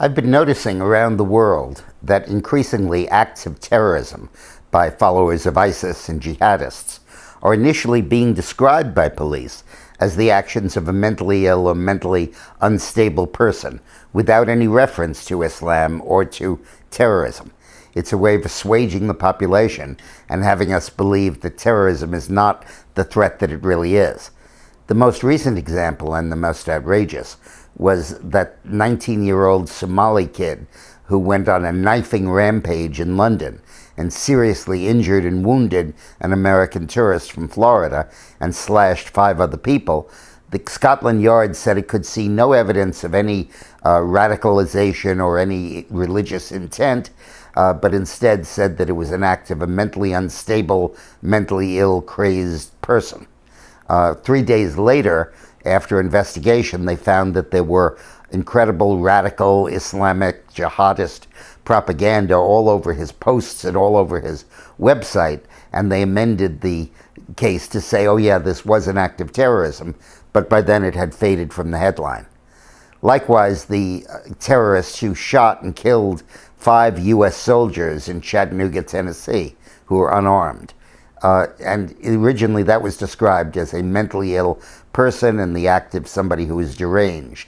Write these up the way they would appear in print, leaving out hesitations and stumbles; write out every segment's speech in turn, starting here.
I've been noticing around the world that increasingly acts of terrorism by followers of ISIS and jihadists are initially being described by police as the actions of a mentally ill or mentally unstable person without any reference to Islam or to terrorism. It's a way of assuaging the population and having us believe that terrorism is not the threat that it really is. The most recent example, and the most outrageous, was that 19-year-old Somali kid who went on a knifing rampage in London and seriously injured and wounded an American tourist from Florida and slashed 5 other people. The Scotland Yard said it could see no evidence of any radicalization or any religious intent, but instead said that it was an act of a mentally unstable, mentally ill, crazed person. 3 days later, after investigation, they found that there were incredible radical Islamic jihadist propaganda all over his posts and all over his website, and they amended the case to say, oh yeah, this was an act of terrorism, but by then it had faded from the headline. Likewise, the terrorists who shot and killed 5 U.S. soldiers in Chattanooga, Tennessee, who were unarmed. And originally that was described as a mentally ill person and the act of somebody who was deranged.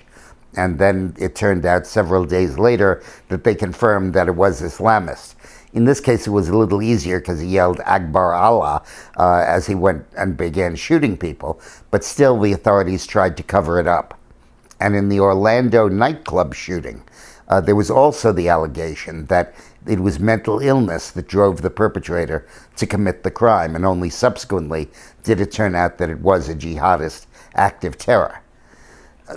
And then it turned out several days later that they confirmed that it was Islamist. In this case, it was a little easier because he yelled Akbar Allah as he went and began shooting people, but still the authorities tried to cover it up. And in the Orlando nightclub shooting, there was also the allegation that it was mental illness that drove the perpetrator to commit the crime, and only subsequently did it turn out that it was a jihadist act of terror.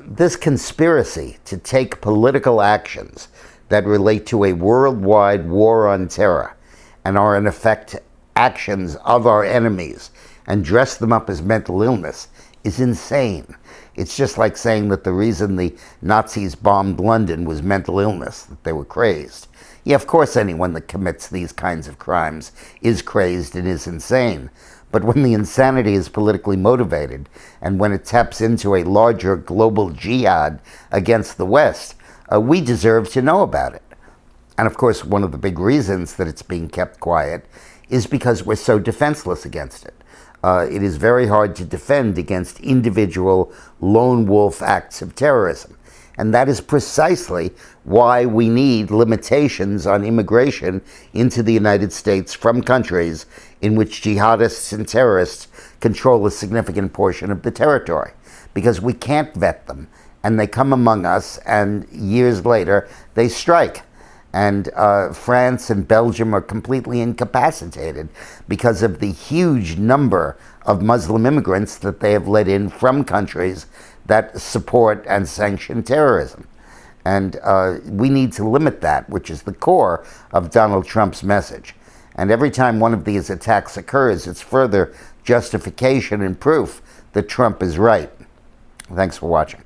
This conspiracy to take political actions that relate to a worldwide war on terror and are in effect actions of our enemies and dress them up as mental illness is insane. It's just like saying that the reason the Nazis bombed London was mental illness, that they were crazed. Yeah, of course anyone that commits these kinds of crimes is crazed and is insane. But when the insanity is politically motivated and when it taps into a larger global jihad against the West, we deserve to know about it. And of course, one of the big reasons that it's being kept quiet is because we're so defenseless against it. It is very hard to defend against individual lone wolf acts of terrorism. And that is precisely why we need limitations on immigration into the United States from countries in which jihadists and terrorists control a significant portion of the territory. Because we can't vet them, and they come among us, and years later, they strike. And France and Belgium are completely incapacitated because of the huge number of Muslim immigrants that they have let in from countries that support and sanction terrorism. And we need to limit that, which is the core of Donald Trump's message. And every time one of these attacks occurs, it's further justification and proof that Trump is right. Thanks for watching.